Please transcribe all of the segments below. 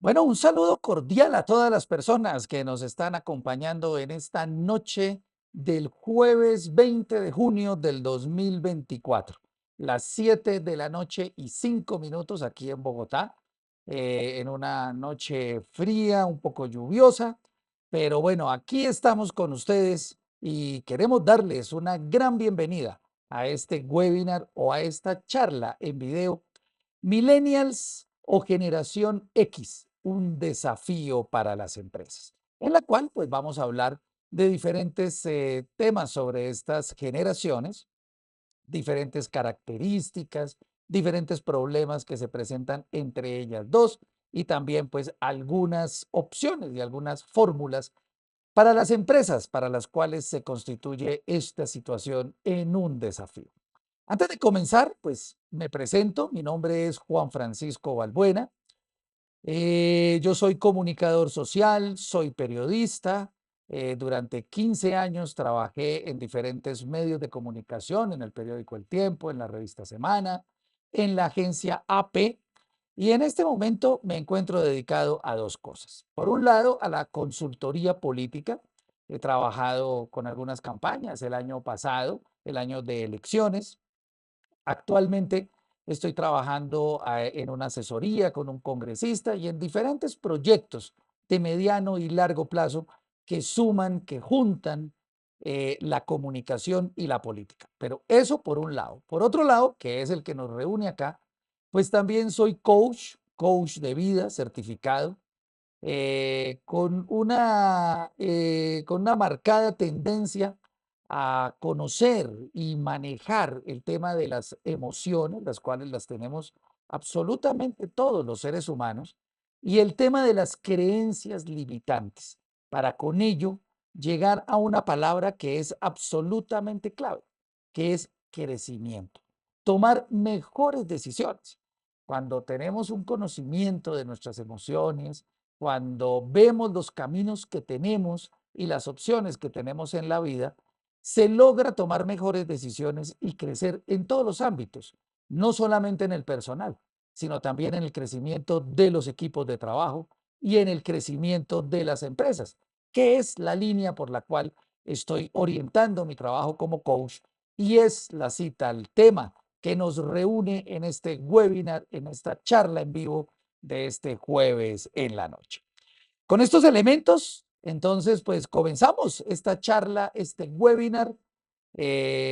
Bueno, un saludo cordial a todas las personas que nos están acompañando en esta noche del jueves 20 de junio del 2024, las 7 de la noche y 5 minutos aquí en Bogotá, en una noche fría, un poco lluviosa, pero bueno, aquí estamos con ustedes y queremos darles una gran bienvenida a este webinar o a esta charla en video. Millennials o generación X, un desafío para las empresas, en la cual pues vamos a hablar de diferentes temas sobre estas generaciones, diferentes características, diferentes problemas que se presentan entre ellas dos y también pues algunas opciones y algunas fórmulas para las empresas para las cuales se constituye esta situación en un desafío. Antes de comenzar, pues me presento, mi nombre es Juan Francisco Balbuena, yo soy comunicador social, soy periodista, durante 15 años trabajé en diferentes medios de comunicación, en el periódico El Tiempo, en la revista Semana, en la agencia AP, y en este momento me encuentro dedicado a dos cosas. Por un lado, a la consultoría política. He trabajado con algunas campañas el año pasado, el año de elecciones. Actualmente estoy trabajando en una asesoría con un congresista y en diferentes proyectos de mediano y largo plazo que suman, que juntan la comunicación y la política. Pero eso por un lado. Por otro lado, que es el que nos reúne acá, pues también soy coach de vida certificado, con una marcada tendencia a conocer y manejar el tema de las emociones, las cuales las tenemos absolutamente todos los seres humanos, y el tema de las creencias limitantes, para con ello llegar a una palabra que es absolutamente clave, que es crecimiento. Tomar mejores decisiones. Cuando tenemos un conocimiento de nuestras emociones, cuando vemos los caminos que tenemos y las opciones que tenemos en la vida, se logra tomar mejores decisiones y crecer en todos los ámbitos, no solamente en el personal, sino también en el crecimiento de los equipos de trabajo y en el crecimiento de las empresas, que es la línea por la cual estoy orientando mi trabajo como coach y es la cita, el tema que nos reúne en este webinar, en esta charla en vivo de este jueves en la noche. Con estos elementos, entonces, pues comenzamos esta charla, este webinar.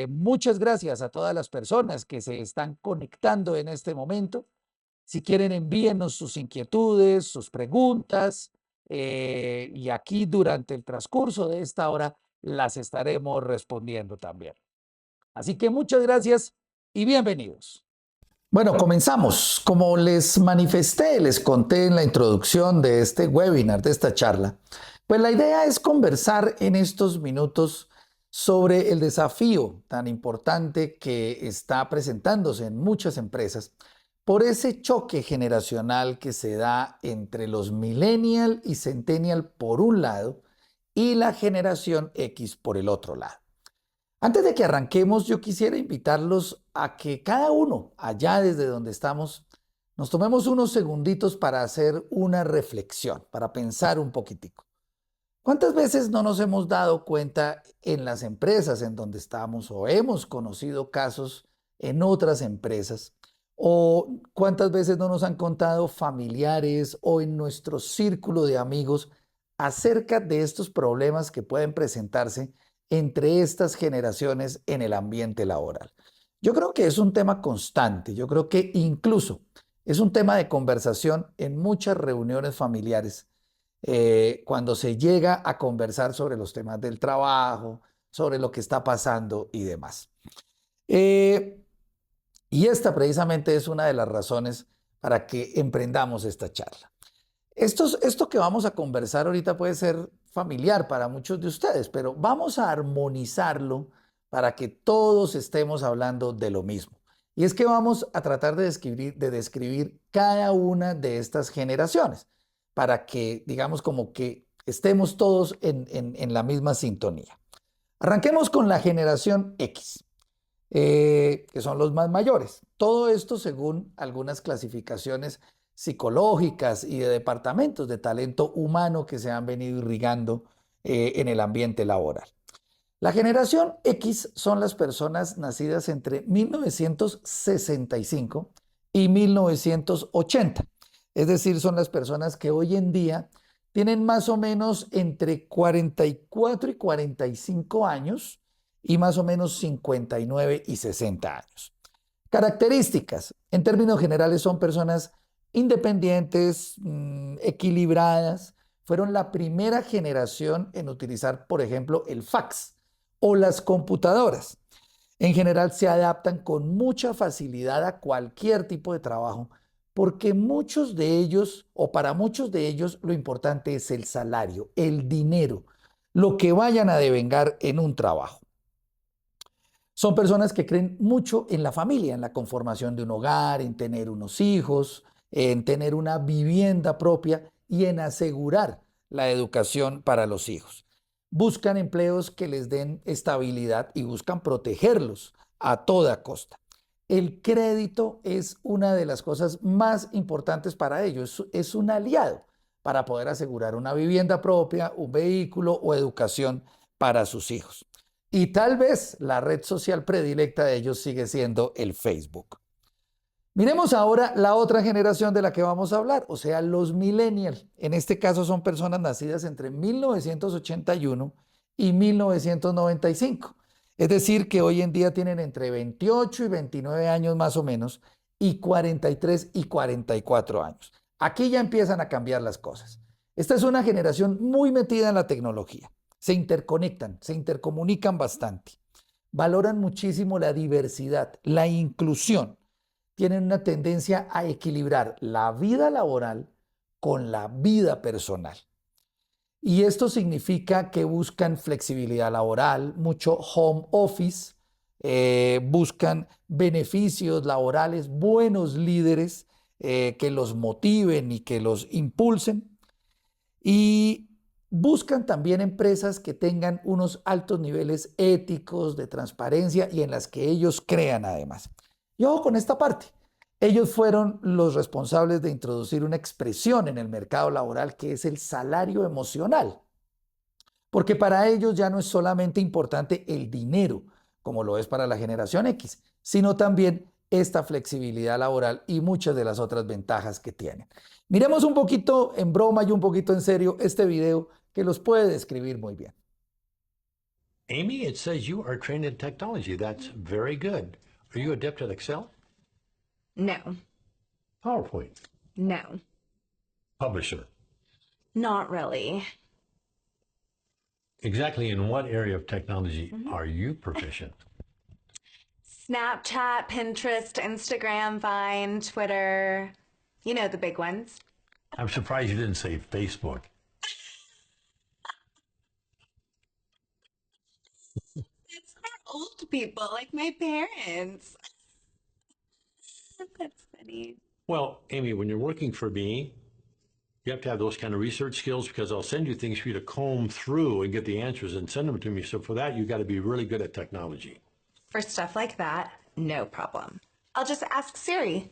Muchas gracias a todas las personas que se están conectando en este momento. Si quieren, envíenos sus inquietudes, sus preguntas, y aquí durante el transcurso de esta hora las estaremos respondiendo también. Así que muchas gracias y bienvenidos. Bueno, comenzamos. Como les manifesté, les conté en la introducción de este webinar, de esta charla, pues la idea es conversar en estos minutos sobre el desafío tan importante que está presentándose en muchas empresas por ese choque generacional que se da entre los millennial y centennial por un lado y la generación X por el otro lado. Antes de que arranquemos, yo quisiera invitarlos a que cada uno, allá desde donde estamos, nos tomemos unos segunditos para hacer una reflexión, para pensar un poquitico. ¿Cuántas veces no nos hemos dado cuenta en las empresas en donde estamos o hemos conocido casos en otras empresas? ¿O cuántas veces no nos han contado familiares o en nuestro círculo de amigos acerca de estos problemas que pueden presentarse entre estas generaciones en el ambiente laboral? Yo creo que es un tema constante, yo creo que incluso es un tema de conversación en muchas reuniones familiares, cuando se llega a conversar sobre los temas del trabajo, sobre lo que está pasando y demás. Eh, y esta precisamente es una de las razones para que emprendamos esta charla. Esto que vamos a conversar ahorita puede ser familiar para muchos de ustedes, pero vamos a armonizarlo para que todos estemos hablando de lo mismo. Y es que vamos a tratar de describir cada una de estas generaciones para que, digamos, como que estemos todos en la misma sintonía. Arranquemos con la generación X, que son los más mayores. Todo esto según algunas clasificaciones psicológicas y de departamentos de talento humano que se han venido irrigando en el ambiente laboral. La generación X son las personas nacidas entre 1965 y 1980. Es decir, son las personas que hoy en día tienen más o menos entre 44 y 45 años y más o menos 59 y 60 años. Características, en términos generales, son personas independientes, equilibradas. Fueron la primera generación en utilizar, por ejemplo, el fax o las computadoras. En general se adaptan con mucha facilidad a cualquier tipo de trabajo, porque muchos de ellos, o para muchos de ellos, lo importante es el salario, el dinero, lo que vayan a devengar en un trabajo. Son personas que creen mucho en la familia, en la conformación de un hogar, en tener unos hijos, en tener una vivienda propia y en asegurar la educación para los hijos. Buscan empleos que les den estabilidad y buscan protegerlos a toda costa. El crédito es una de las cosas más importantes para ellos. Es un aliado para poder asegurar una vivienda propia, un vehículo o educación para sus hijos. Y tal vez la red social predilecta de ellos sigue siendo el Facebook. Miremos ahora la otra generación de la que vamos a hablar, o sea, los millennials. En este caso son personas nacidas entre 1981 y 1995. Es decir, que hoy en día tienen entre 28 y 29 años más o menos y 43 y 44 años. Aquí ya empiezan a cambiar las cosas. Esta es una generación muy metida en la tecnología. Se interconectan, se intercomunican bastante. Valoran muchísimo la diversidad, la inclusión. Tienen una tendencia a equilibrar la vida laboral con la vida personal. Y esto significa que buscan flexibilidad laboral, mucho home office, buscan beneficios laborales, buenos líderes que los motiven y que los impulsen. Y buscan también empresas que tengan unos altos niveles éticos, de transparencia y en las que ellos crean además. Y ojo con esta parte. Ellos fueron los responsables de introducir una expresión en el mercado laboral que es el salario emocional. Porque para ellos ya no es solamente importante el dinero, como lo es para la generación X, sino también esta flexibilidad laboral y muchas de las otras ventajas que tienen. Miremos un poquito en broma y un poquito en serio este video que los puede describir muy bien. Amy, it says you are trained in technology. That's very good. Are you adept at Excel? No, PowerPoint? no, Publisher? not really. Exactly in what area of technology are you proficient? Snapchat, Pinterest, Instagram, Vine, Twitter. You know, the big ones. I'm surprised you didn't say Facebook. It's for old people, like my parents. That's funny. Well, Amy, when you're working for me, you have to have those kind of research skills because I'll send you things for you to comb through and get the answers and send them to me. So for that, you got to be really good at technology. For stuff like that, no problem. I'll just ask Siri.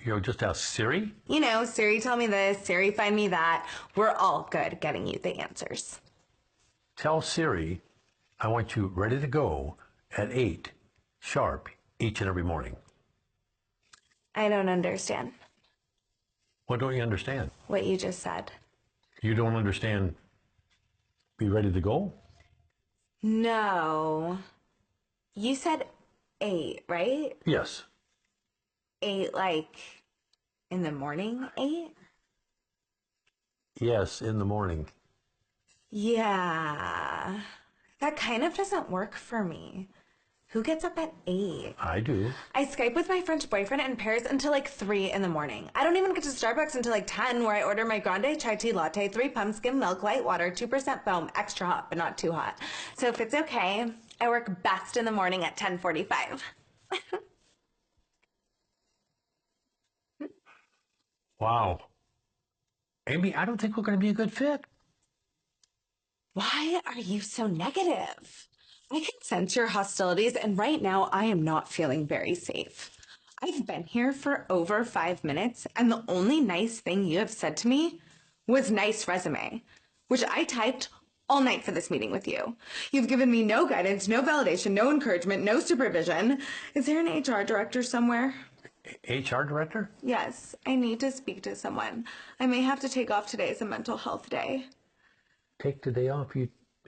You'll just ask Siri? You know, Siri, tell me this, Siri, find me that. We're all good at getting you the answers. Tell Siri I want you ready to go at 8 sharp each and every morning. I don't understand What don't you understand? what you just said. You don't understand be ready to go? No. You said 8, right? Yes. 8, like in the morning, 8? Yes, in the morning. Yeah. That kind of doesn't work for me. Who gets up at 8? I do. I Skype with my French boyfriend in Paris until like 3 in the morning. I don't even get to Starbucks until like 10, where I order my grande chai tea latte, 3 pump skim milk, light water, 2% foam, extra hot, but not too hot. So if it's okay, I work best in the morning at 10:45. Wow. Amy, I don't think we're going to be a good fit. Why are you so negative? I can sense your hostilities, and right now I am not feeling very safe. I've been here for over 5 minutes, and the only nice thing you have said to me was nice resume, which I typed all night for this meeting with you. You've given me no guidance, no validation, no encouragement, no supervision. Is there an HR director somewhere? HR director? Yes, I need to speak to someone. I may have to take off today as a mental health day. Take the day off.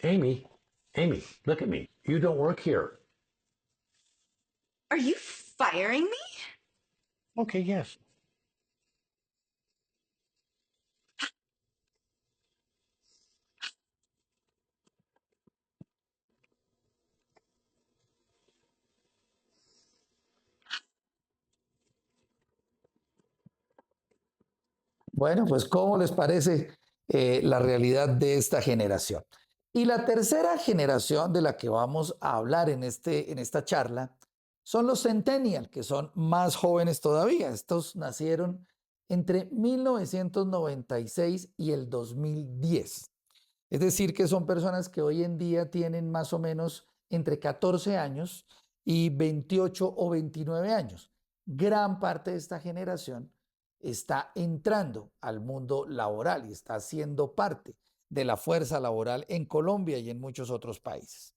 Amy, look at me. You don't work here. Are you firing me? Okay, yes. Bueno, pues ¿cómo les parece la realidad de esta generación? Y la tercera generación de la que vamos a hablar en esta charla son los Centennial, que son más jóvenes todavía. Estos nacieron entre 1996 y el 2010. Es decir, que son personas que hoy en día tienen más o menos entre 14 años y 28 o 29 años. Gran parte de esta generación está entrando al mundo laboral y está siendo parte de la fuerza laboral en Colombia y en muchos otros países.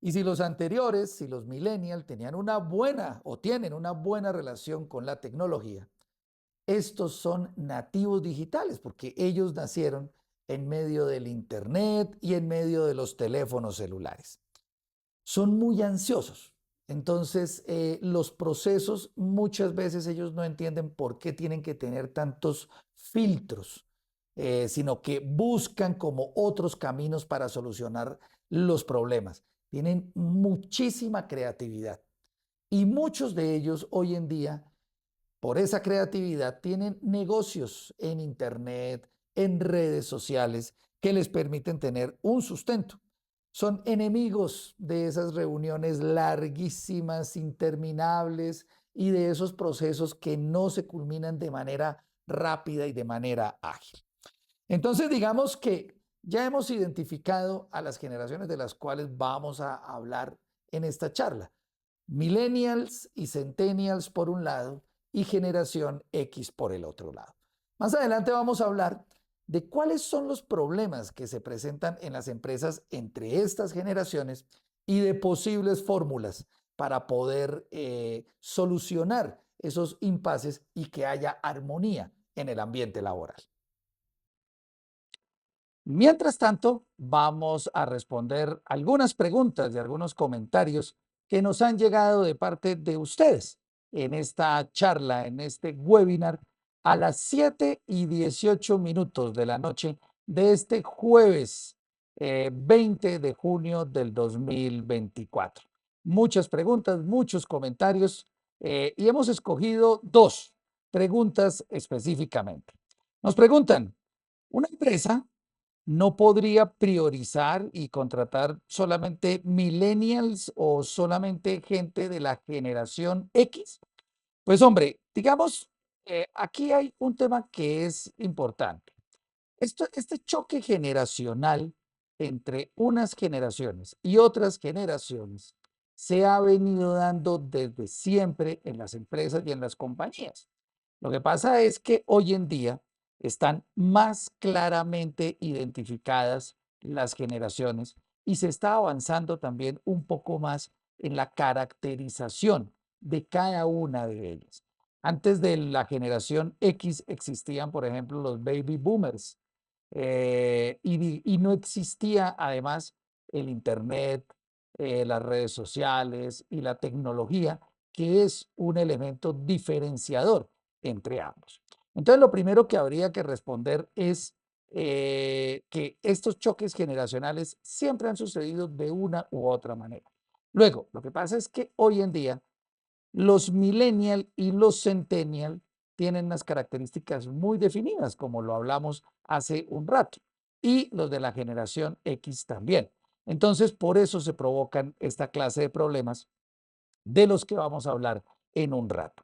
Y si los anteriores, si los millennials tenían una buena o tienen una buena relación con la tecnología, estos son nativos digitales porque ellos nacieron en medio del internet y en medio de los teléfonos celulares. Son muy ansiosos. Entonces, los procesos, muchas veces ellos no entienden por qué tienen que tener tantos filtros, sino que buscan como otros caminos para solucionar los problemas. Tienen muchísima creatividad y muchos de ellos hoy en día, por esa creatividad, tienen negocios en internet, en redes sociales, que les permiten tener un sustento. Son enemigos de esas reuniones larguísimas, interminables y de esos procesos que no se culminan de manera rápida y de manera ágil. Entonces, digamos que ya hemos identificado a las generaciones de las cuales vamos a hablar en esta charla. Millennials y Centennials por un lado y generación X por el otro lado. Más adelante vamos a hablar de cuáles son los problemas que se presentan en las empresas entre estas generaciones y de posibles fórmulas para poder solucionar esos impases y que haya armonía en el ambiente laboral. Mientras tanto, vamos a responder algunas preguntas y algunos comentarios que nos han llegado de parte de ustedes en esta charla, en este webinar, a las 7:18 de la noche de este jueves 20 de junio del 2024. Muchas preguntas, muchos comentarios y hemos escogido dos preguntas específicamente. Nos preguntan, ¿una empresa no podría priorizar y contratar solamente millennials o solamente gente de la generación X? Pues hombre, digamos, aquí hay un tema que es importante. Este choque generacional entre unas generaciones y otras generaciones se ha venido dando desde siempre en las empresas y en las compañías. Lo que pasa es que hoy en día están más claramente identificadas las generaciones y se está avanzando también un poco más en la caracterización de cada una de ellas. Antes de la generación X existían, por ejemplo, los baby boomers, y no existía además el Internet, las redes sociales y la tecnología, que es un elemento diferenciador entre ambos. Entonces, lo primero que habría que responder es que estos choques generacionales siempre han sucedido de una u otra manera. Luego, lo que pasa es que hoy en día los millennial y los centennial tienen unas características muy definidas, como lo hablamos hace un rato, y los de la generación X también. Entonces, por eso se provocan esta clase de problemas de los que vamos a hablar en un rato.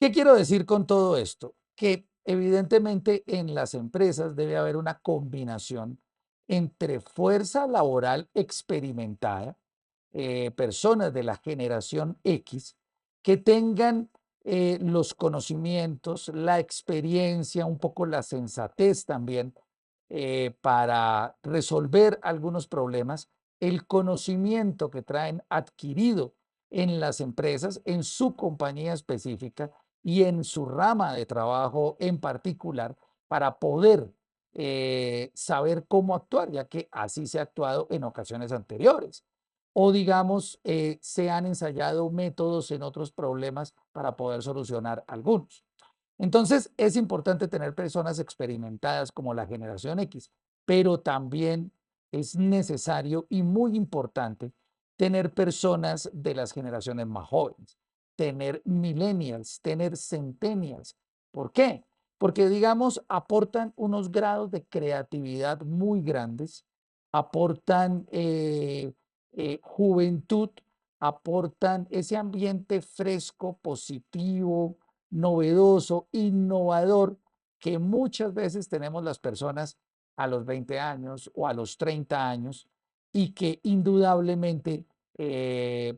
¿Qué quiero decir con todo esto? Que evidentemente en las empresas debe haber una combinación entre fuerza laboral experimentada, personas de la generación X, que tengan los conocimientos, la experiencia, un poco la sensatez también para resolver algunos problemas, el conocimiento que traen adquirido en las empresas, en su compañía específica y en su rama de trabajo en particular, para poder saber cómo actuar, ya que así se ha actuado en ocasiones anteriores. O digamos, se han ensayado métodos en otros problemas para poder solucionar algunos. Entonces, es importante tener personas experimentadas como la generación X, pero también es necesario y muy importante tener personas de las generaciones más jóvenes, tener millennials, tener centennials. ¿Por qué? Porque, digamos, aportan unos grados de creatividad muy grandes, aportan juventud, aportan ese ambiente fresco, positivo, novedoso, innovador, que muchas veces tenemos las personas a los 20 años o a los 30 años y que indudablemente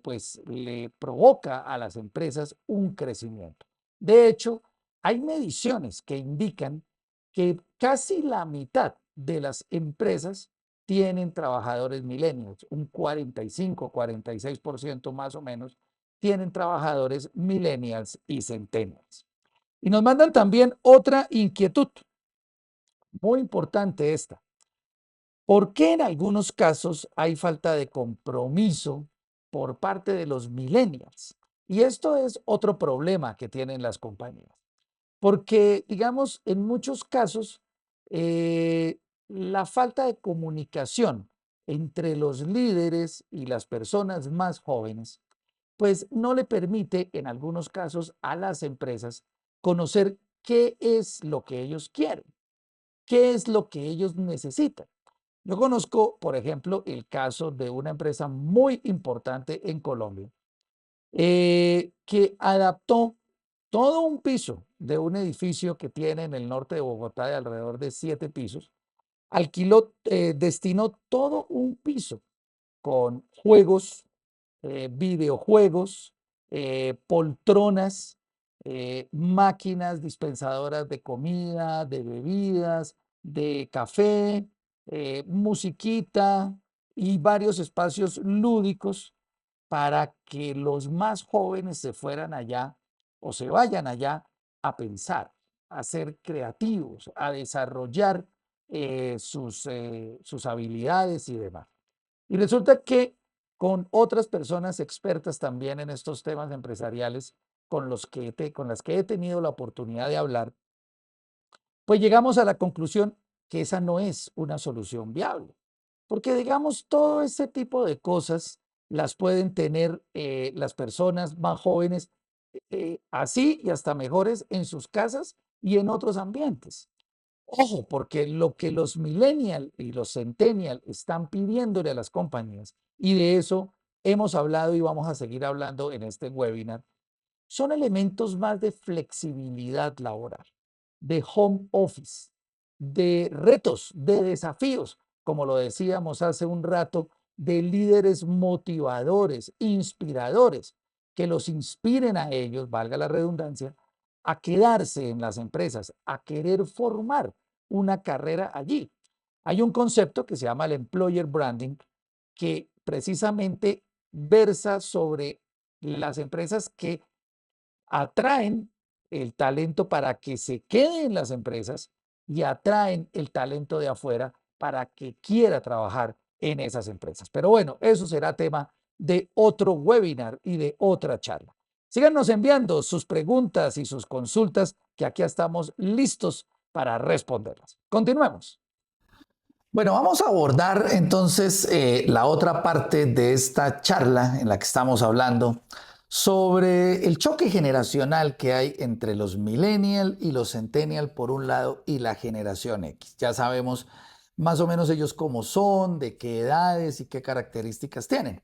pues le provoca a las empresas un crecimiento. De hecho, hay mediciones que indican que casi la mitad de las empresas tienen trabajadores millennials, un 45, 46% más o menos tienen trabajadores millennials y centennials. Y nos mandan también otra inquietud, muy importante esta. ¿Por qué en algunos casos hay falta de compromiso por parte de los millennials? Y esto es otro problema que tienen las compañías. Porque, digamos, en muchos casos, la falta de comunicación entre los líderes y las personas más jóvenes pues no le permite en algunos casos a las empresas conocer qué es lo que ellos quieren, qué es lo que ellos necesitan. Yo conozco, por ejemplo, el caso de una empresa muy importante en Colombia que adaptó todo un piso de un edificio que tiene en el norte de Bogotá de alrededor de 7 pisos, alquiló, destinó todo un piso con juegos, videojuegos, poltronas, máquinas dispensadoras de comida, de bebidas, de café, musiquita y varios espacios lúdicos para que los más jóvenes se fueran allá o se vayan allá a pensar, a ser creativos, a desarrollar sus habilidades y demás. Y resulta que con otras personas expertas también en estos temas empresariales con las que he tenido la oportunidad de hablar, pues llegamos a la conclusión que esa no es una solución viable. Porque digamos, todo ese tipo de cosas las pueden tener las personas más jóvenes así y hasta mejores en sus casas y en otros ambientes. Ojo, porque lo que los millennial y los centennial están pidiéndole a las compañías, y de eso hemos hablado y vamos a seguir hablando en este webinar, son elementos más de flexibilidad laboral, de home office, de retos, de desafíos, como lo decíamos hace un rato, de líderes motivadores, inspiradores, que los inspiren a ellos, valga la redundancia, a quedarse en las empresas, a querer formar una carrera allí. Hay un concepto que se llama el employer branding, que precisamente versa sobre las empresas que atraen el talento para que se quede en las empresas y atraen el talento de afuera para que quiera trabajar en esas empresas. Pero bueno, eso será tema de otro webinar y de otra charla. Síganos enviando sus preguntas y sus consultas, que aquí estamos listos para responderlas. Continuemos. Bueno, vamos a abordar entonces la otra parte de esta charla en la que estamos hablando sobre el choque generacional que hay entre los millennial y los centennial por un lado y la generación X. Ya sabemos más o menos ellos cómo son, de qué edades y qué características tienen.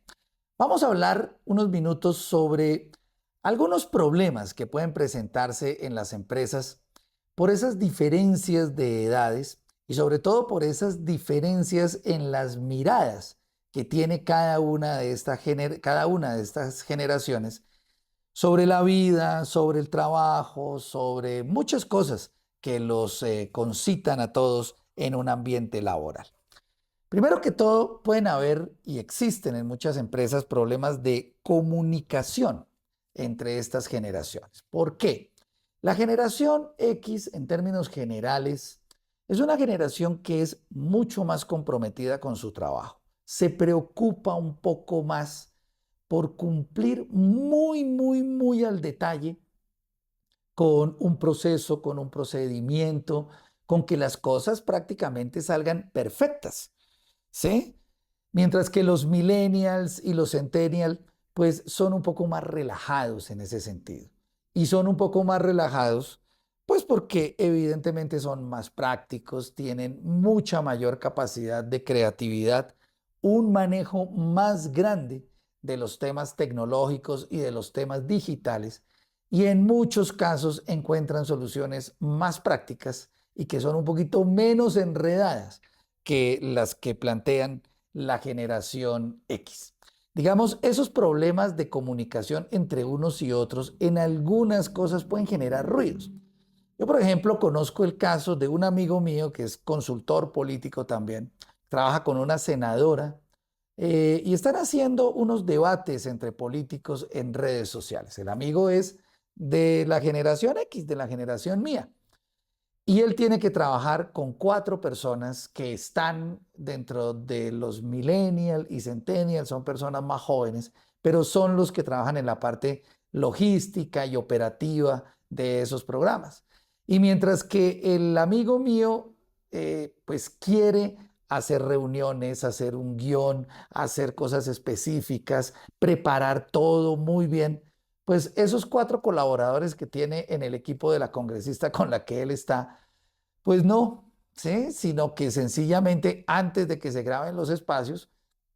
Vamos a hablar unos minutos sobre algunos problemas que pueden presentarse en las empresas por esas diferencias de edades y sobre todo por esas diferencias en las miradas que tiene cada una de estas generaciones sobre la vida, sobre el trabajo, sobre muchas cosas que los concitan a todos en un ambiente laboral. Primero que todo, pueden haber y existen en muchas empresas problemas de comunicación entre estas generaciones. ¿Por qué? La generación X, en términos generales, es una generación que es mucho más comprometida con su trabajo. Se preocupa un poco más por cumplir muy al detalle con un proceso, con un procedimiento, con que las cosas prácticamente salgan perfectas, ¿sí? Mientras que los millennials y los centennials, pues son un poco más relajados en ese sentido. Y son un poco más relajados, pues porque evidentemente son más prácticos, tienen mucha mayor capacidad de creatividad, un manejo más grande de los temas tecnológicos y de los temas digitales, y en muchos casos encuentran soluciones más prácticas y que son un poquito menos enredadas que las que plantean la generación X. Digamos, esos problemas de comunicación entre unos y otros en algunas cosas pueden generar ruidos. Yo, por ejemplo, conozco el caso de un amigo mío que es consultor político también, trabaja con una senadora y están haciendo unos debates entre políticos en redes sociales. El amigo es de la generación X, de la generación mía. Y él tiene que trabajar con 4 personas que están dentro de los millennials y centennials, son personas más jóvenes, pero son los que trabajan en la parte logística y operativa de esos programas. Y mientras que el amigo mío pues quiere hacer reuniones, hacer un guión, hacer cosas específicas, preparar todo muy bien, pues esos 4 colaboradores que tiene en el equipo de la congresista con la que él está, pues no, ¿sí? Sino que sencillamente antes de que se graben los espacios,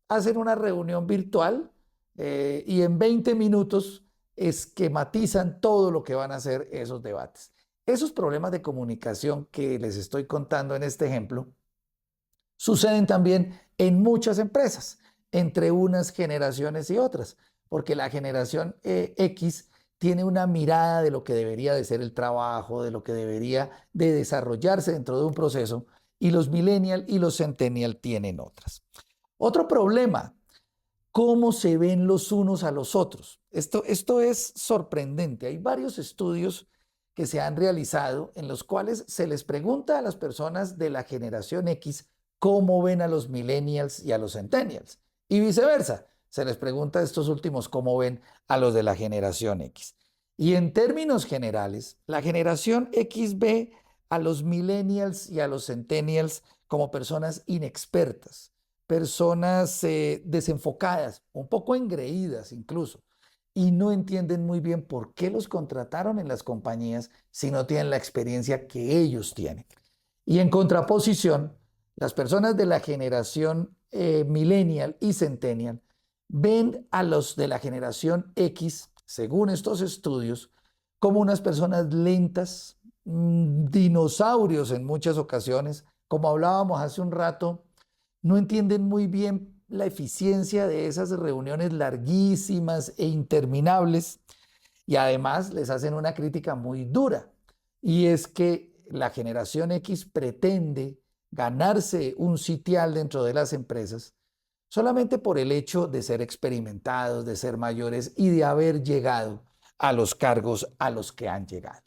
hacen una reunión virtual y en 20 minutos esquematizan todo lo que van a hacer esos debates. Esos problemas de comunicación que les estoy contando en este ejemplo suceden también en muchas empresas, entre unas generaciones y otras, porque la generación X tiene una mirada de lo que debería de ser el trabajo, de lo que debería de desarrollarse dentro de un proceso, y los millennial y los centennial tienen otras. Otro problema, cómo se ven los unos a los otros. Esto es sorprendente. Hay varios estudios que se han realizado en los cuales se les pregunta a las personas de la generación X cómo ven a los millennials y a los centennials. Y viceversa, se les pregunta a estos últimos cómo ven a los de la generación X. Y en términos generales, la generación X ve a los millennials y a los centennials como personas inexpertas, personas desenfocadas, un poco engreídas incluso, y no entienden muy bien por qué los contrataron en las compañías si no tienen la experiencia que ellos tienen. Y en contraposición, las personas de la generación millennial y centennial ven a los de la generación X, según estos estudios, como unas personas lentas, dinosaurios en muchas ocasiones, como hablábamos hace un rato, no entienden muy bien la eficiencia de esas reuniones larguísimas e interminables y además les hacen una crítica muy dura, y es que la generación X pretende ganarse un sitial dentro de las empresas solamente por el hecho de ser experimentados, de ser mayores y de haber llegado a los cargos a los que han llegado.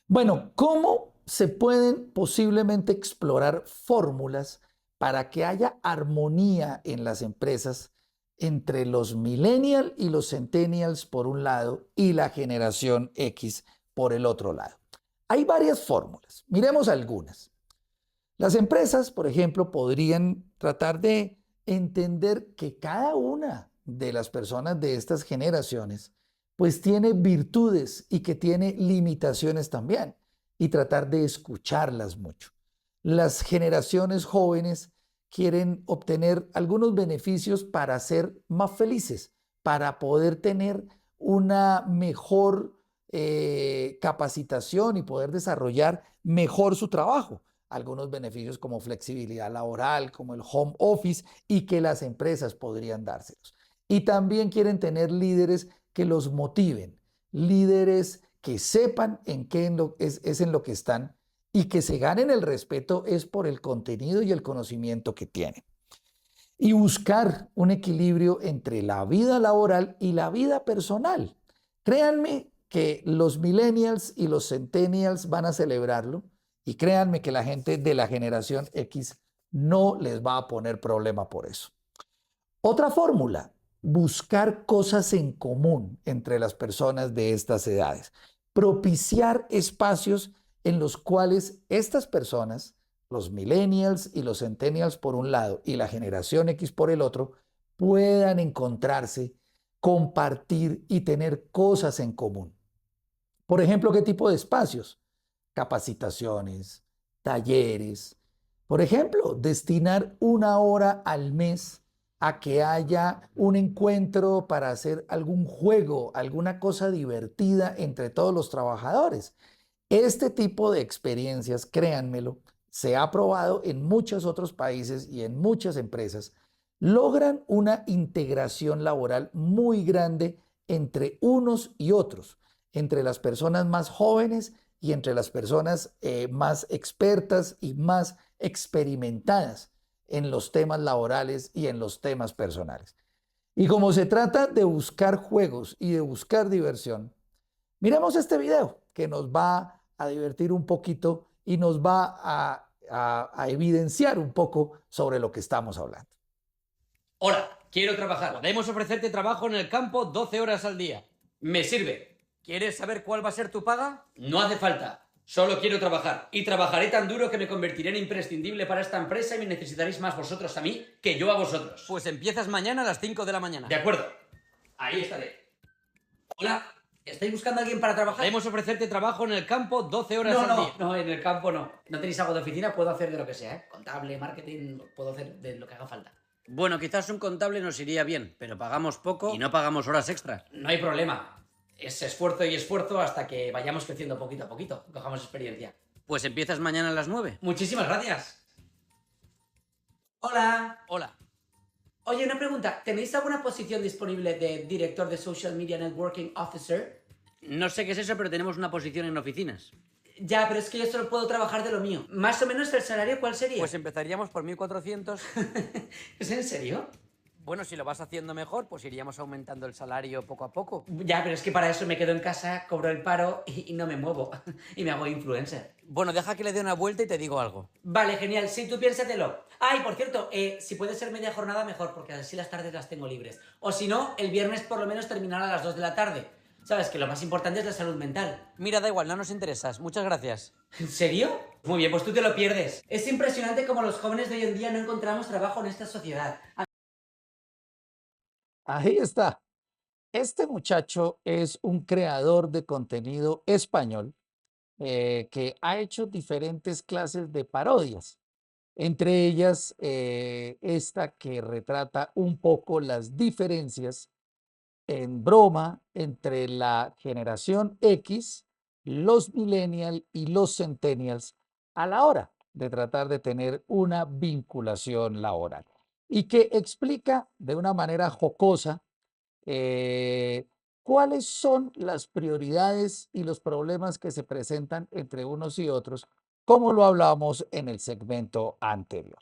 Bueno, ¿cómo se pueden posiblemente explorar fórmulas para que haya armonía en las empresas entre los millennials y los centennials por un lado y la generación X por el otro lado? Hay varias fórmulas. Miremos algunas. Las empresas, por ejemplo, podrían tratar de entender que cada una de las personas de estas generaciones pues tiene virtudes y que tiene limitaciones también, y tratar de escucharlas mucho. Las generaciones jóvenes quieren obtener algunos beneficios para ser más felices, para poder tener una mejor capacitación y poder desarrollar mejor su trabajo. Algunos beneficios como flexibilidad laboral, como el home office, y que las empresas podrían dárselos. Y también quieren tener líderes que los motiven, líderes que sepan en qué es en lo que están y que se ganen el respeto es por el contenido y el conocimiento que tienen. Y buscar un equilibrio entre la vida laboral y la vida personal. Créanme que los millennials y los centennials van a celebrarlo y créanme que la gente de la generación X no les va a poner problema por eso. Otra fórmula, buscar cosas en común entre las personas de estas edades. Propiciar espacios en los cuales estas personas, los millennials y los centennials por un lado y la generación X por el otro, puedan encontrarse, compartir y tener cosas en común. Por ejemplo, ¿qué tipo de espacios? Capacitaciones, talleres. Por ejemplo, destinar 1 hora al mes a que haya un encuentro para hacer algún juego, alguna cosa divertida entre todos los trabajadores. Este tipo de experiencias, créanmelo, se ha probado en muchos otros países y en muchas empresas, logran una integración laboral muy grande entre unos y otros, entre las personas más jóvenes y entre las personas más expertas y más experimentadas en los temas laborales y en los temas personales. Y como se trata de buscar juegos y de buscar diversión, miremos este video que nos va a divertir un poquito y nos va a evidenciar un poco sobre lo que estamos hablando. Hola, quiero trabajar. Podemos ofrecerte trabajo en el campo 12 horas al día. Me sirve. ¿Quieres saber cuál va a ser tu paga? No hace falta. Solo quiero trabajar. Y trabajaré tan duro que me convertiré en imprescindible para esta empresa y me necesitaréis más vosotros a mí que yo a vosotros. Pues empiezas mañana a las 5 de la mañana. De acuerdo. Ahí estaré. Hola, ¿estáis buscando a alguien para trabajar? Podemos ofrecerte trabajo en el campo 12 horas al día. No, en el campo no. ¿No tenéis algo de oficina? Puedo hacer de lo que sea, ¿eh? Contable, marketing, puedo hacer de lo que haga falta. Bueno, quizás un contable nos iría bien, pero pagamos poco y no pagamos horas extra. No hay problema. Es esfuerzo y esfuerzo hasta que vayamos creciendo poquito a poquito, cojamos experiencia. Pues empiezas mañana a las 9. Muchísimas gracias. Hola. Hola. Oye, una pregunta. ¿Tenéis alguna posición disponible de director de Social Media Networking Officer? No sé qué es eso, pero tenemos una posición en oficinas. Ya, pero es que yo solo puedo trabajar de lo mío. Más o menos el salario, ¿cuál sería? Pues empezaríamos por 1.400. ¿Es en serio? Bueno, si lo vas haciendo mejor, pues iríamos aumentando el salario poco a poco. Ya, pero es que para eso me quedo en casa, cobro el paro y no me muevo. Y me hago influencer. Bueno, deja que le dé una vuelta y te digo algo. Vale, genial. Sí, tú piénsatelo. Ay, por cierto, si puede ser media jornada, mejor, porque así las tardes las tengo libres. O si no, el viernes por lo menos terminar a las 2 de la tarde. Sabes que lo más importante es la salud mental. Mira, da igual, no nos interesas. Muchas gracias. ¿En serio? Muy bien, pues tú te lo pierdes. Es impresionante cómo los jóvenes de hoy en día no encontramos trabajo en esta sociedad. Ahí está. Este muchacho es un creador de contenido español que ha hecho diferentes clases de parodias, entre ellas esta que retrata un poco las diferencias en broma entre la generación X, los millennials y los centennials a la hora de tratar de tener una vinculación laboral y que explica de una manera jocosa eh, cuáles son las prioridades y los problemas que se presentan entre unos y otros, como lo hablamos en el segmento anterior.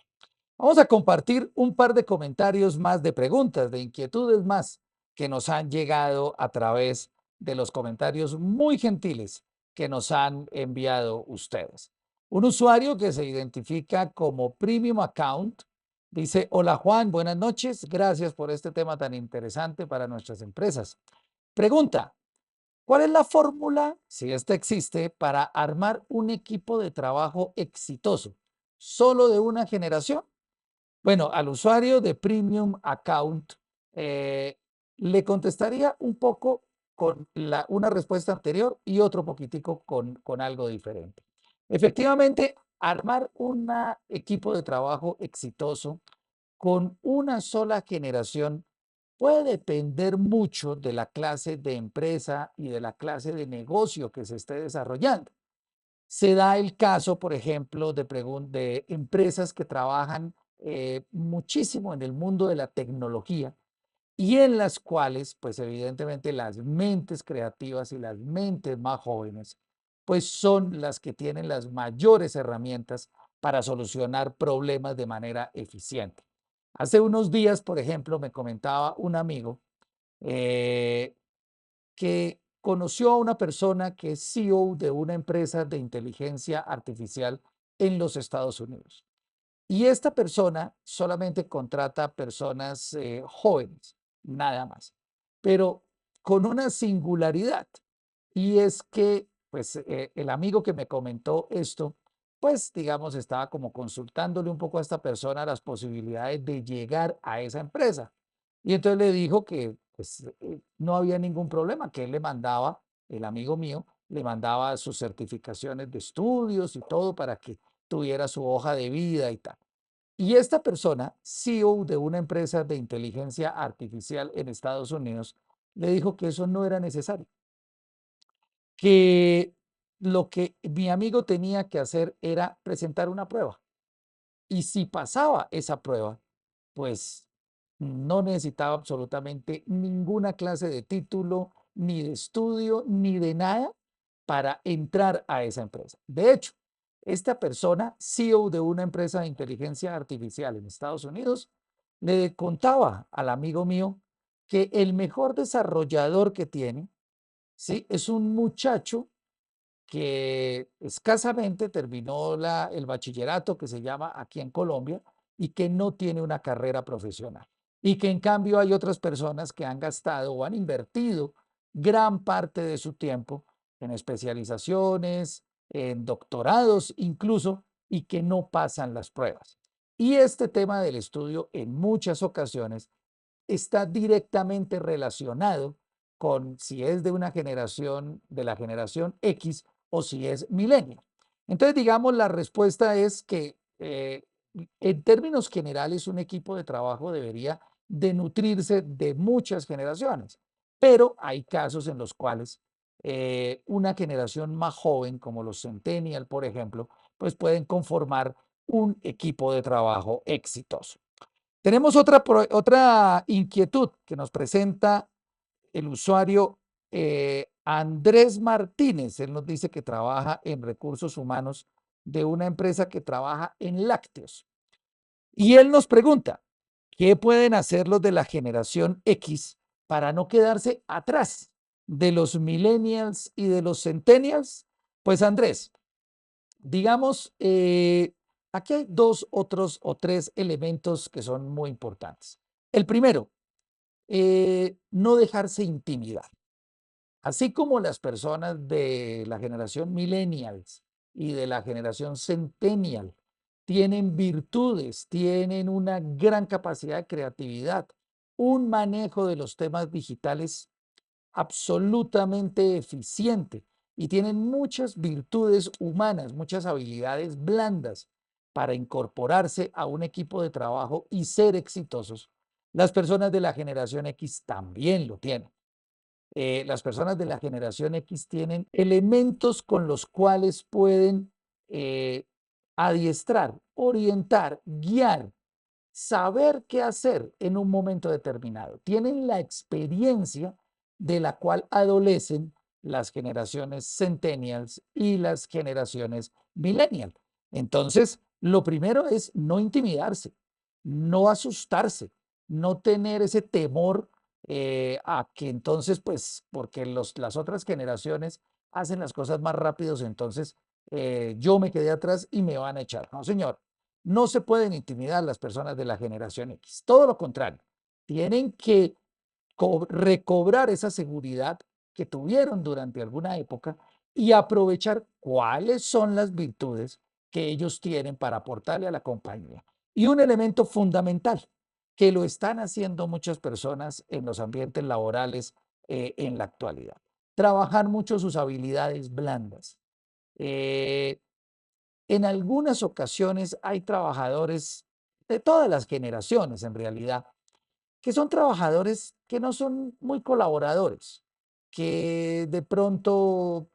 Vamos a compartir un par de comentarios más, de preguntas, de inquietudes más que nos han llegado a través de los comentarios muy gentiles que nos han enviado ustedes. Un usuario que se identifica como Premium Account dice: hola Juan, buenas noches, gracias por este tema tan interesante para nuestras empresas. Pregunta: ¿cuál es la fórmula, si esta existe, para armar un equipo de trabajo exitoso, solo de una generación? Bueno, al usuario de Premium Account le contestaría un poco con una respuesta anterior y otro poquitico con algo diferente. Efectivamente, armar un equipo de trabajo exitoso con una sola generación puede depender mucho de la clase de empresa y de la clase de negocio que se esté desarrollando. Se da el caso, por ejemplo, de empresas que trabajan muchísimo en el mundo de la tecnología y en las cuales, pues evidentemente las mentes creativas y las mentes más jóvenes, pues son las que tienen las mayores herramientas para solucionar problemas de manera eficiente. Hace unos días, por ejemplo, me comentaba un amigo eh, que conoció a una persona que es CEO de una empresa de inteligencia artificial en los Estados Unidos. Y esta persona solamente contrata personas jóvenes, nada más, pero con una singularidad. Y es que, pues, el amigo que me comentó esto, pues, digamos, estaba como consultándole un poco a esta persona las posibilidades de llegar a esa empresa. Y entonces le dijo que, pues, no había ningún problema, que él le mandaba, el amigo mío, le mandaba sus certificaciones de estudios y todo para que tuviera su hoja de vida y tal. Y esta persona, CEO de una empresa de inteligencia artificial en Estados Unidos, le dijo que eso no era necesario, que lo que mi amigo tenía que hacer era presentar una prueba. Y si pasaba esa prueba, pues no necesitaba absolutamente ninguna clase de título, ni de estudio, ni de nada para entrar a esa empresa. De hecho, esta persona, CEO de una empresa de inteligencia artificial en Estados Unidos, le contaba al amigo mío que el mejor desarrollador que tiene, ¿sí? Es un muchacho que escasamente terminó el bachillerato que se llama aquí en Colombia y que no tiene una carrera profesional. Y que en cambio hay otras personas que han gastado o han invertido gran parte de su tiempo en especializaciones, en doctorados incluso, y que no pasan las pruebas. Y este tema del estudio en muchas ocasiones está directamente relacionado con si es de una generación, de la generación X o si es milenio. Entonces, digamos, la respuesta es que en términos generales un equipo de trabajo debería de nutrirse de muchas generaciones, pero hay casos en los cuales una generación más joven, como los Centennial, por ejemplo, pues pueden conformar un equipo de trabajo exitoso. Tenemos otra inquietud que nos presenta el usuario Andrés Martínez. Él nos dice que trabaja en recursos humanos de una empresa que trabaja en lácteos. Y él nos pregunta, ¿qué pueden hacer los de la generación X para no quedarse atrás de los millennials y de los centennials? Pues Andrés, digamos, aquí hay dos otros o tres elementos que son muy importantes. El primero, no dejarse intimidar. Así como las personas de la generación millennials y de la generación centennial tienen virtudes, tienen una gran capacidad de creatividad, un manejo de los temas digitales absolutamente eficiente y tienen muchas virtudes humanas, muchas habilidades blandas para incorporarse a un equipo de trabajo y ser exitosos. Las personas de la generación X también lo tienen. Las personas de la generación X tienen elementos con los cuales pueden eh, adiestrar, orientar, guiar, saber qué hacer en un momento determinado. Tienen la experiencia de la cual adolecen las generaciones centennials y las generaciones millennial. Entonces, lo primero es no intimidarse, no asustarse, no tener ese temor a que entonces, pues, porque las otras generaciones hacen las cosas más rápidos, entonces yo me quedé atrás y me van a echar. No, señor, no se pueden intimidar las personas de la generación X. Todo lo contrario, tienen que recobrar esa seguridad que tuvieron durante alguna época y aprovechar cuáles son las virtudes que ellos tienen para aportarle a la compañía. Y un elemento fundamental que lo están haciendo muchas personas en los ambientes laborales en la actualidad. Trabajar mucho sus habilidades blandas. Eh, en algunas ocasiones hay trabajadores de todas las generaciones, en realidad, que son trabajadores que no son muy colaboradores, que de pronto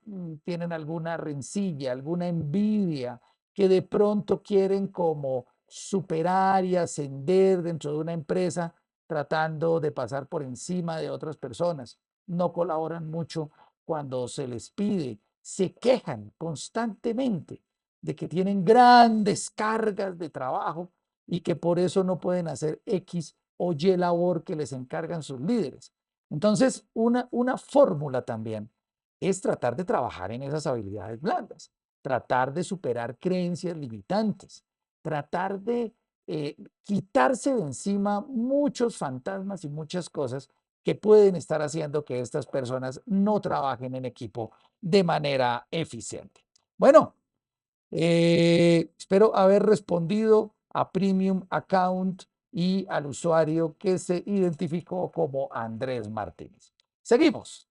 tienen alguna rencilla, alguna envidia, que de pronto quieren como superar y ascender dentro de una empresa tratando de pasar por encima de otras personas, no colaboran mucho cuando se les pide, se quejan constantemente de que tienen grandes cargas de trabajo y que por eso no pueden hacer X o Y labor que les encargan sus líderes. Entonces, una fórmula también es tratar de trabajar en esas habilidades blandas, tratar de superar creencias limitantes, tratar de quitarse de encima muchos fantasmas y muchas cosas que pueden estar haciendo que estas personas no trabajen en equipo de manera eficiente. Bueno, espero haber respondido a Premium Account y al usuario que se identificó como Andrés Martínez. Seguimos.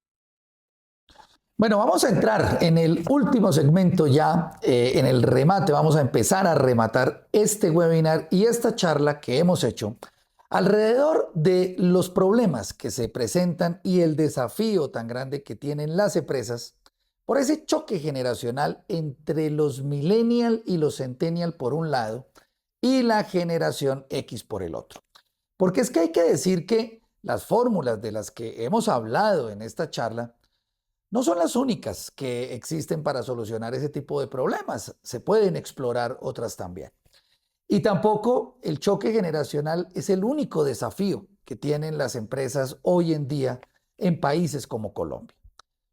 Bueno, vamos a entrar en el último segmento ya, en el remate. Vamos a empezar a rematar este webinar y esta charla que hemos hecho alrededor de los problemas que se presentan y el desafío tan grande que tienen las empresas por ese choque generacional entre los millennial y los centennial por un lado y la generación X por el otro. Porque es que hay que decir que las fórmulas de las que hemos hablado en esta charla no son las únicas que existen para solucionar ese tipo de problemas. Se pueden explorar otras también. Y tampoco el choque generacional es el único desafío que tienen las empresas hoy en día en países como Colombia.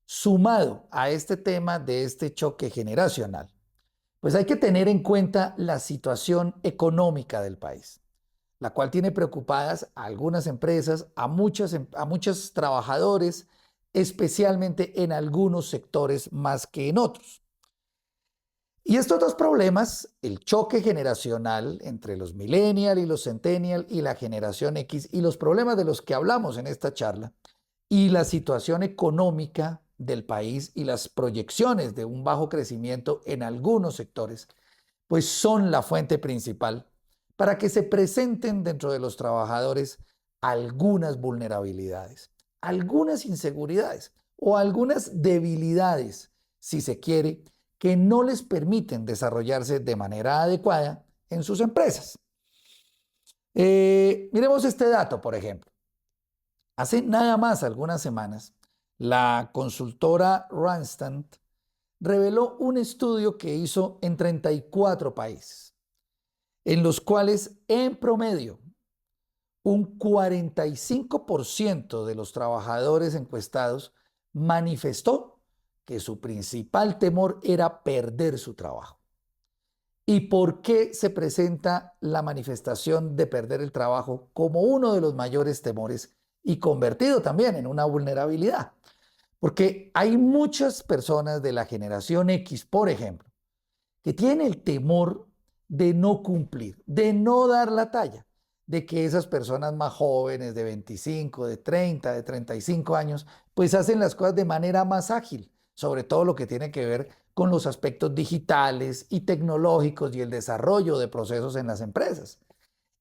Sumado a este tema de este choque generacional, pues hay que tener en cuenta la situación económica del país, la cual tiene preocupadas a algunas empresas, a muchos trabajadores, especialmente en algunos sectores más que en otros. Y estos dos problemas, el choque generacional entre los millennial y los centennial y la generación X, y los problemas de los que hablamos en esta charla, y la situación económica del país y las proyecciones de un bajo crecimiento en algunos sectores, pues son la fuente principal para que se presenten dentro de los trabajadores algunas vulnerabilidades, algunas inseguridades o algunas debilidades, si se quiere, que no les permiten desarrollarse de manera adecuada en sus empresas. Miremos este dato, por ejemplo. Hace nada más algunas semanas, la consultora Randstad reveló un estudio que hizo en 34 países, en los cuales en promedio un 45% de los trabajadores encuestados manifestó que su principal temor era perder su trabajo. ¿Y por qué se presenta la manifestación de perder el trabajo como uno de los mayores temores y convertido también en una vulnerabilidad? Porque hay muchas personas de la generación X, por ejemplo, que tienen el temor de no cumplir, de no dar la talla, de que esas personas más jóvenes de 25, de 30, de 35 años, pues hacen las cosas de manera más ágil, sobre todo lo que tiene que ver con los aspectos digitales y tecnológicos y el desarrollo de procesos en las empresas.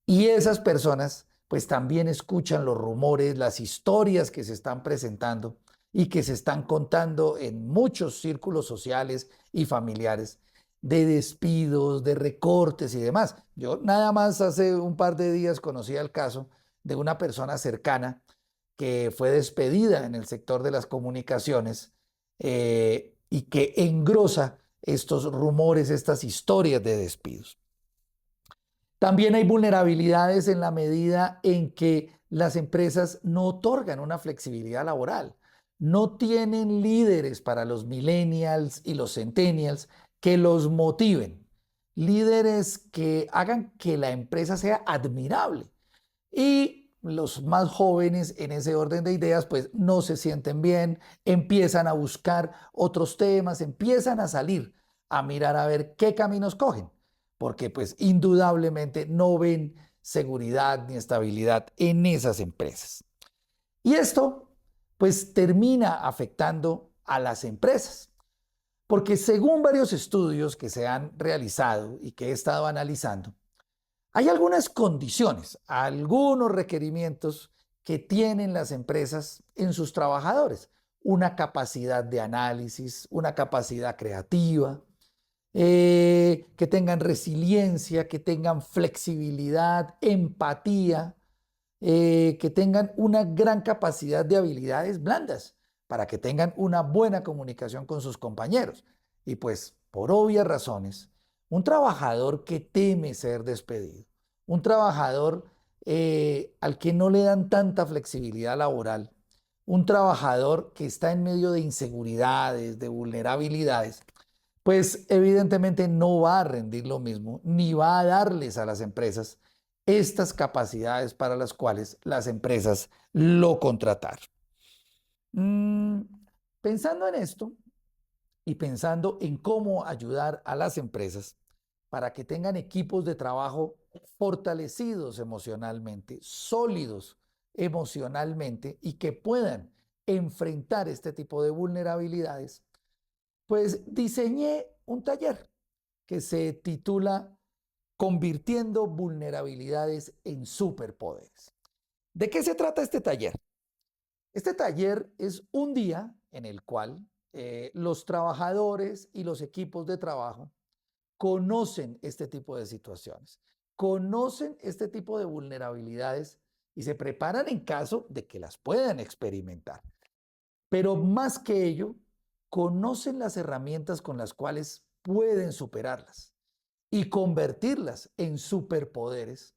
Y esas personas pues también escuchan los rumores, las historias que se están presentando y que se están contando en muchos círculos sociales y familiares de despidos, de recortes y demás. Yo nada más hace un par de días conocí el caso de una persona cercana que fue despedida en el sector de las comunicaciones y que engrosa estos rumores, estas historias de despidos. También hay vulnerabilidades en la medida en que las empresas no otorgan una flexibilidad laboral, no tienen líderes para los millennials y los centennials que los motiven, líderes que hagan que la empresa sea admirable. Y los más jóvenes en ese orden de ideas pues no se sienten bien, empiezan a buscar otros temas, empiezan a salir a mirar a ver qué caminos cogen, porque pues indudablemente no ven seguridad ni estabilidad en esas empresas. Y esto pues termina afectando a las empresas. Porque según varios estudios que se han realizado y que he estado analizando, hay algunas condiciones, algunos requerimientos que tienen las empresas en sus trabajadores. Una capacidad de análisis, una capacidad creativa, que tengan resiliencia, que tengan flexibilidad, empatía, que tengan una gran capacidad de habilidades blandas, para que tengan una buena comunicación con sus compañeros. Y pues, por obvias razones, un trabajador que teme ser despedido, un trabajador al que no le dan tanta flexibilidad laboral, un trabajador que está en medio de inseguridades, de vulnerabilidades, pues evidentemente no va a rendir lo mismo, ni va a darles a las empresas estas capacidades para las cuales las empresas lo contrataron. Pensando en esto y pensando en cómo ayudar a las empresas para que tengan equipos de trabajo fortalecidos emocionalmente, sólidos emocionalmente y que puedan enfrentar este tipo de vulnerabilidades, pues diseñé un taller que se titula Convirtiendo vulnerabilidades en superpoderes. ¿De qué se trata este taller? Este taller es un día en el cual los trabajadores y los equipos de trabajo conocen este tipo de situaciones, conocen este tipo de vulnerabilidades y se preparan en caso de que las puedan experimentar. Pero más que ello, conocen las herramientas con las cuales pueden superarlas y convertirlas en superpoderes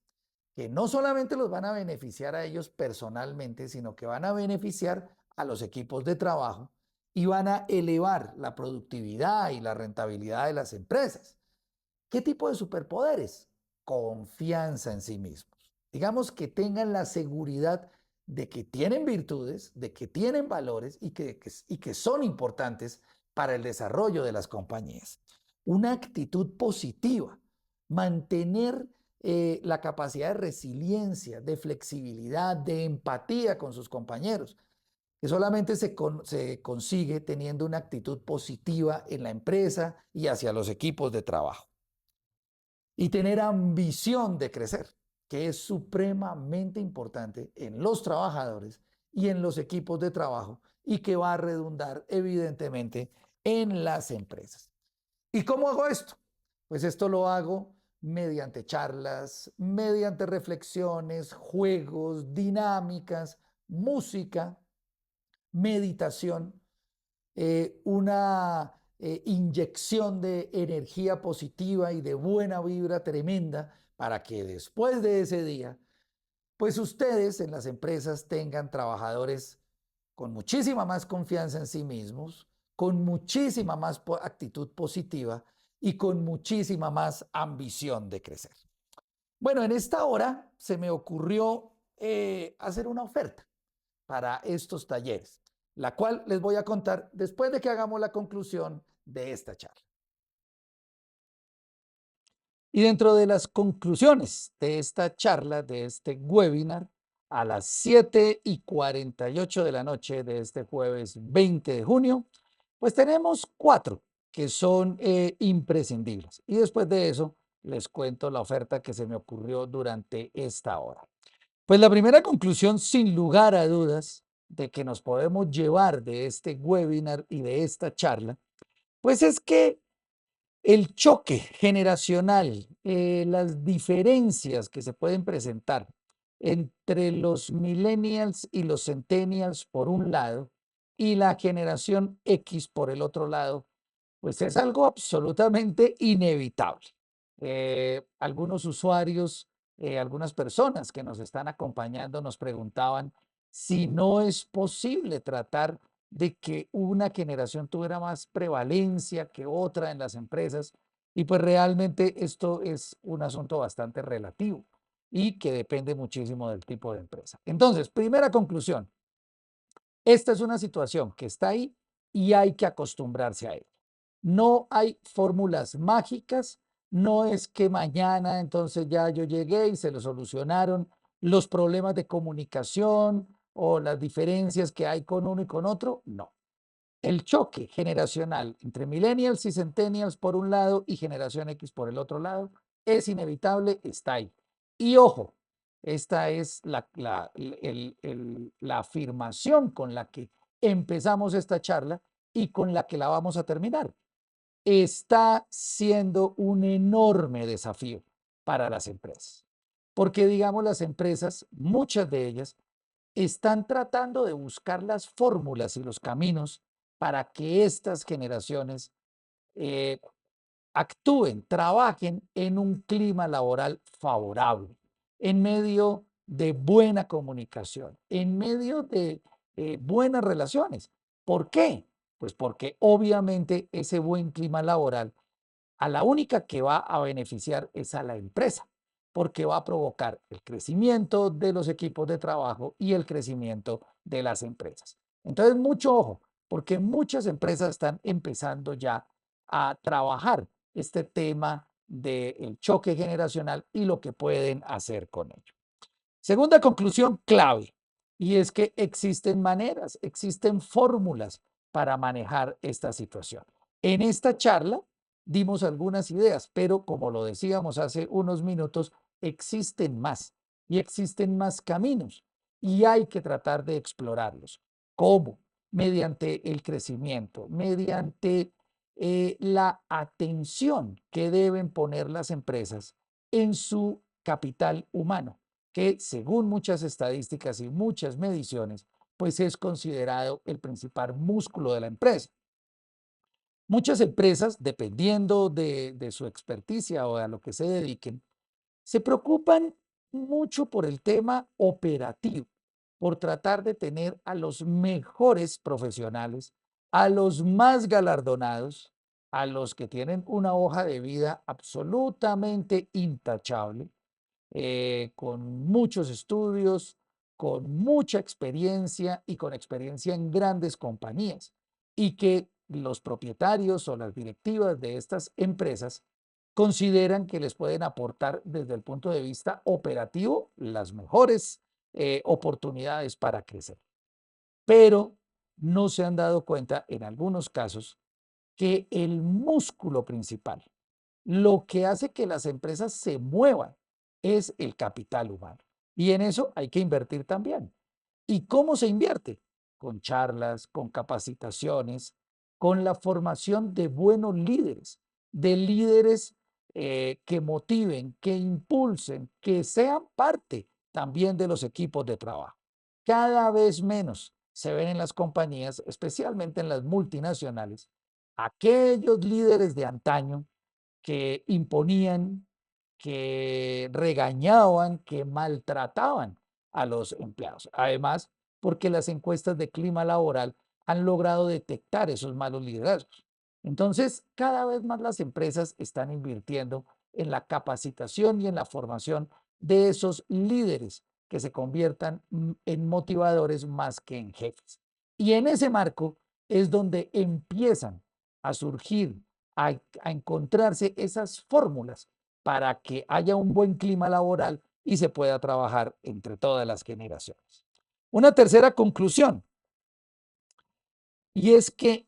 que no solamente los van a beneficiar a ellos personalmente, sino que van a beneficiar a los equipos de trabajo y van a elevar la productividad y la rentabilidad de las empresas. ¿Qué tipo de superpoderes? Confianza en sí mismos. Digamos que tengan la seguridad de que tienen virtudes, de que tienen valores y que son importantes para el desarrollo de las compañías. Una actitud positiva, mantener la capacidad de resiliencia, de flexibilidad, de empatía con sus compañeros, que solamente se consigue teniendo una actitud positiva en la empresa y hacia los equipos de trabajo. Y tener ambición de crecer, que es supremamente importante en los trabajadores y en los equipos de trabajo y que va a redundar evidentemente en las empresas. ¿Y cómo hago esto? Pues esto lo hago mediante charlas, mediante reflexiones, juegos, dinámicas, música, meditación, una inyección de energía positiva y de buena vibra tremenda para que después de ese día, pues ustedes en las empresas tengan trabajadores con muchísima más confianza en sí mismos, con muchísima más actitud positiva y con muchísima más ambición de crecer. Bueno, en esta hora se me ocurrió hacer una oferta para estos talleres, la cual les voy a contar después de que hagamos la conclusión de esta charla. Y dentro de las conclusiones de esta charla, de este webinar, a las 7:48 de la noche de este jueves 20 de junio, pues tenemos 4 que son imprescindibles. Y después de eso les cuento la oferta que se me ocurrió durante esta hora. Pues la primera conclusión, sin lugar a dudas, de que nos podemos llevar de este webinar y de esta charla, pues es que el choque generacional, las diferencias que se pueden presentar entre los millennials y los centennials por un lado y la generación X por el otro lado, pues es algo absolutamente inevitable. Algunos usuarios, algunas personas que nos están acompañando nos preguntaban si no es posible tratar de que una generación tuviera más prevalencia que otra en las empresas. Y pues realmente esto es un asunto bastante relativo y que depende muchísimo del tipo de empresa. Entonces, primera conclusión, esta es una situación que está ahí y hay que acostumbrarse a ella. No hay fórmulas mágicas, no es que mañana entonces ya yo llegué y se lo solucionaron los problemas de comunicación o las diferencias que hay con uno y con otro, no. El choque generacional entre millennials y centennials por un lado y generación X por el otro lado es inevitable, está ahí. Y ojo, esta es la afirmación con la que empezamos esta charla y con la que la vamos a terminar. Está siendo un enorme desafío para las empresas. porque digamos las empresas, muchas de ellas, están tratando de buscar las fórmulas y los caminos para que estas generaciones eh, actúen, trabajen en un clima laboral favorable, en medio de buena comunicación, en medio de buenas relaciones. ¿Por qué? Pues porque obviamente ese buen clima laboral a la única que va a beneficiar es a la empresa, porque va a provocar el crecimiento de los equipos de trabajo y el crecimiento de las empresas. Entonces, mucho ojo, porque muchas empresas están empezando ya a trabajar este tema del choque generacional y lo que pueden hacer con ello. Segunda conclusión clave, y es que existen maneras, existen fórmulas para manejar esta situación. En esta charla dimos algunas ideas, pero como lo decíamos hace unos minutos, existen más y existen más caminos y hay que tratar de explorarlos. ¿Cómo? Mediante el crecimiento, mediante la atención que deben poner las empresas en su capital humano, que según muchas estadísticas y muchas mediciones, pues es considerado el principal músculo de la empresa. Muchas empresas, dependiendo de su experticia o a lo que se dediquen, se preocupan mucho por el tema operativo, por tratar de tener a los mejores profesionales, a los más galardonados, a los que tienen una hoja de vida absolutamente intachable, con muchos estudios, con mucha experiencia y con experiencia en grandes compañías, y que los propietarios o las directivas de estas empresas consideran que les pueden aportar desde el punto de vista operativo las mejores oportunidades para crecer. Pero no se han dado cuenta en algunos casos que el músculo principal, lo que hace que las empresas se muevan, es el capital humano. Y en eso hay que invertir también. ¿Y cómo se invierte? Con charlas, con capacitaciones, con la formación de buenos líderes, de líderes que motiven, que impulsen, que sean parte también de los equipos de trabajo. Cada vez menos se ven en las compañías, especialmente en las multinacionales, aquellos líderes de antaño que imponían, que regañaban, que maltrataban a los empleados. Además, porque las encuestas de clima laboral han logrado detectar esos malos liderazgos. Entonces, cada vez más las empresas están invirtiendo en la capacitación y en la formación de esos líderes que se conviertan en motivadores más que en jefes. Y en ese marco es donde empiezan a surgir, a encontrarse esas fórmulas para que haya un buen clima laboral y se pueda trabajar entre todas las generaciones. Una tercera conclusión, y es que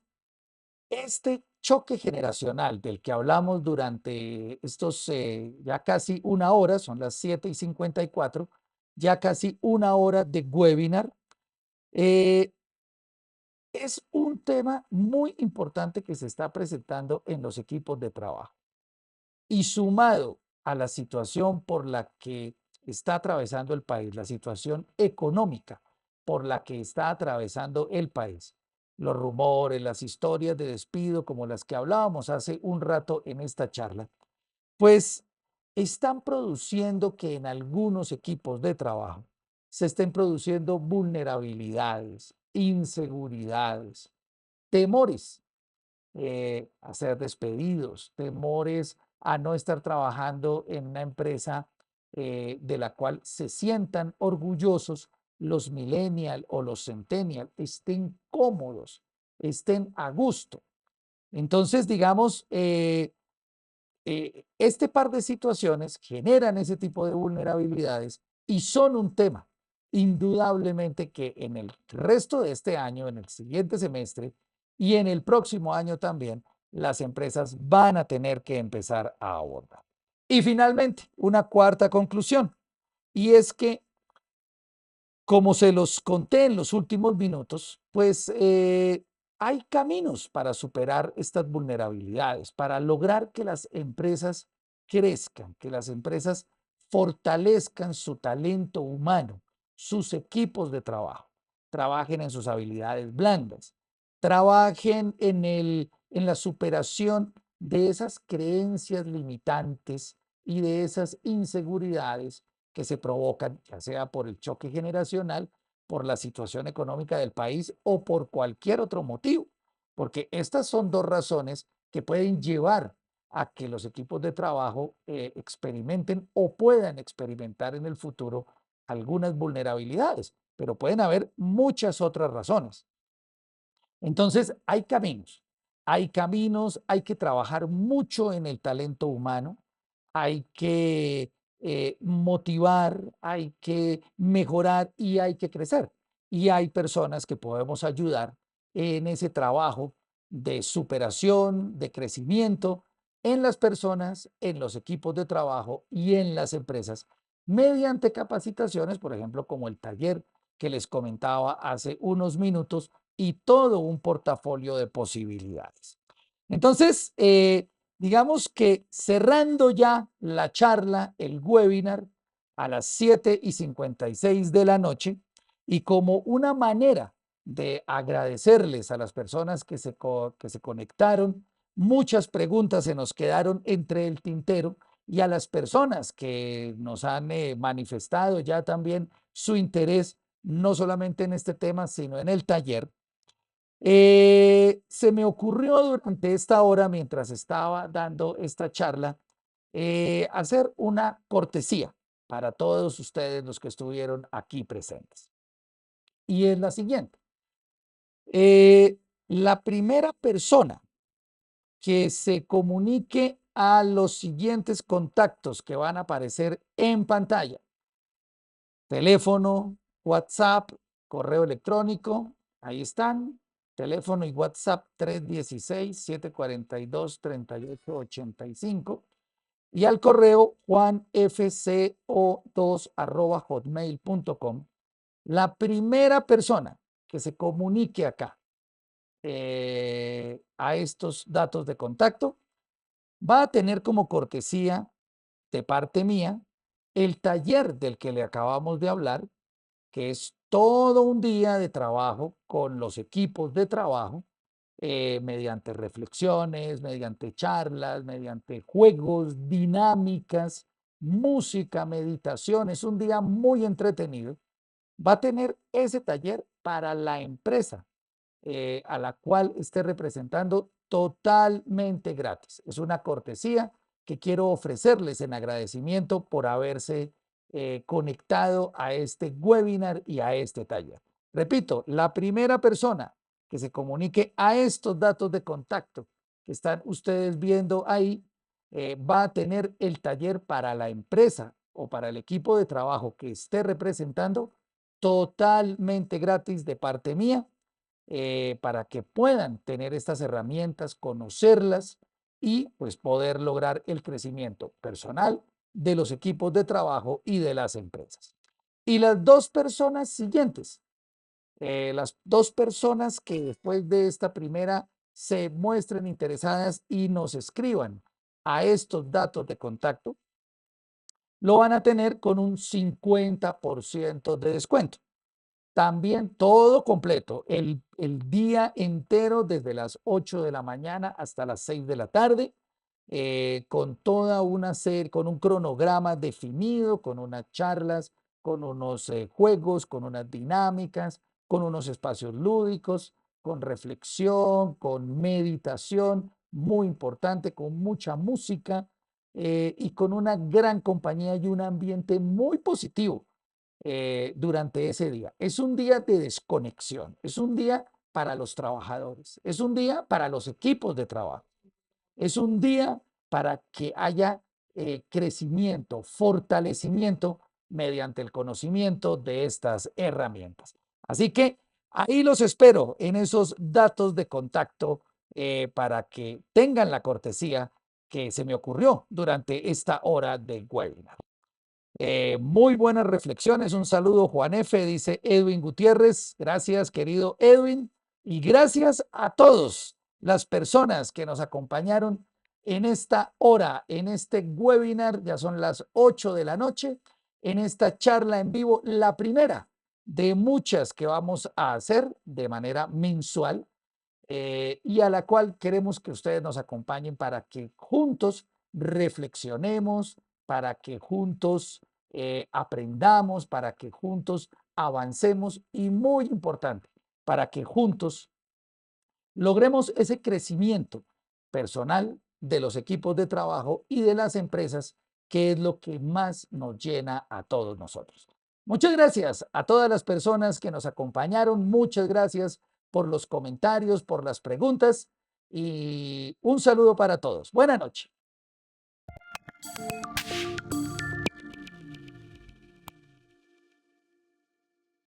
este choque generacional del que hablamos durante estos ya casi una hora, son las 7:54, ya casi una hora de webinar, eh, es un tema muy importante que se está presentando en los equipos de trabajo. Y sumado a la situación por la que está atravesando el país, la situación económica por la que está atravesando el país, los rumores, las historias de despido como las que hablábamos hace un rato en esta charla, pues están produciendo que en algunos equipos de trabajo se estén produciendo vulnerabilidades, inseguridades, temores a ser despedidos, temores a no estar trabajando en una empresa de la cual se sientan orgullosos los millennial o los centennial, estén cómodos, estén a gusto. Entonces, digamos, este par de situaciones generan ese tipo de vulnerabilidades y son un tema, indudablemente, que en el resto de este año, en el siguiente semestre y en el próximo año también, las empresas van a tener que empezar a abordar. Y finalmente, una cuarta conclusión, y es que, como se los conté en los últimos minutos, pues hay caminos para superar estas vulnerabilidades, para lograr que las empresas crezcan, que las empresas fortalezcan su talento humano, sus equipos de trabajo, trabajen en sus habilidades blandas, trabajen en la superación de esas creencias limitantes y de esas inseguridades que se provocan, ya sea por el choque generacional, por la situación económica del país o por cualquier otro motivo, porque estas son dos razones que pueden llevar a que los equipos de trabajo experimenten o puedan experimentar en el futuro algunas vulnerabilidades, pero pueden haber muchas otras razones. Entonces, hay caminos, hay que trabajar mucho en el talento humano, hay que motivar, hay que mejorar y hay que crecer. Y hay personas que podemos ayudar en ese trabajo de superación, de crecimiento en las personas, en los equipos de trabajo y en las empresas, mediante capacitaciones, por ejemplo, como el taller que les comentaba hace unos minutos, y todo un portafolio de posibilidades. Entonces, digamos que cerrando ya la charla, el webinar, a las 7:56 de la noche, y como una manera de agradecerles a las personas que se conectaron, muchas preguntas se nos quedaron entre el tintero, y a las personas que nos han manifestado ya también su interés, no solamente en este tema, sino en el taller. Se me ocurrió durante esta hora, mientras estaba dando esta charla, hacer una cortesía para todos ustedes los que estuvieron aquí presentes. Y es la siguiente. La primera persona que se comunique a los siguientes contactos que van a aparecer en pantalla: teléfono, WhatsApp, correo electrónico, ahí están. Teléfono y WhatsApp 316-742-3885 y al correo juanfco2@hotmail.com. La primera persona que se comunique acá a estos datos de contacto va a tener como cortesía de parte mía el taller del que le acabamos de hablar, que es todo un día de trabajo con los equipos de trabajo, mediante reflexiones, mediante charlas, mediante juegos, dinámicas, música, meditación. Es un día muy entretenido. Va a tener ese taller para la empresa a la cual esté representando, totalmente gratis. Es una cortesía que quiero ofrecerles en agradecimiento por haberse conectado a este webinar y a este taller. Repito, la primera persona que se comunique a estos datos de contacto que están ustedes viendo ahí, va a tener el taller para la empresa o para el equipo de trabajo que esté representando, totalmente gratis de parte mía, para que puedan tener estas herramientas, conocerlas y pues poder lograr el crecimiento personal de los equipos de trabajo y de las empresas. Y las dos personas siguientes, las dos personas que después de esta primera se muestren interesadas y nos escriban a estos datos de contacto, lo van a tener con un 50% de descuento. También todo completo, el día entero desde las 8 de la mañana hasta las 6 de la tarde, con toda una serie, con un cronograma definido, con unas charlas, con unos juegos, con unas dinámicas, con unos espacios lúdicos, con reflexión, con meditación, muy importante, con mucha música y con una gran compañía y un ambiente muy positivo durante ese día. Es un día de desconexión, es un día para los trabajadores, es un día para los equipos de trabajo, es un día para que haya crecimiento, fortalecimiento mediante el conocimiento de estas herramientas. Así que ahí los espero en esos datos de contacto para que tengan la cortesía que se me ocurrió durante esta hora de webinar. Muy buenas reflexiones. Un saludo, Juan F., dice Edwin Gutiérrez. Gracias, querido Edwin. Y gracias a todos las personas que nos acompañaron en esta hora, en este webinar, ya son las 8 de la noche, en esta charla en vivo, la primera de muchas que vamos a hacer de manera mensual y a la cual queremos que ustedes nos acompañen para que juntos reflexionemos, para que juntos aprendamos, para que juntos avancemos y muy importante, para que juntos logremos ese crecimiento personal de los equipos de trabajo y de las empresas, que es lo que más nos llena a todos nosotros. Muchas gracias a todas las personas que nos acompañaron. Muchas gracias por los comentarios, por las preguntas y un saludo para todos. Buenas noches.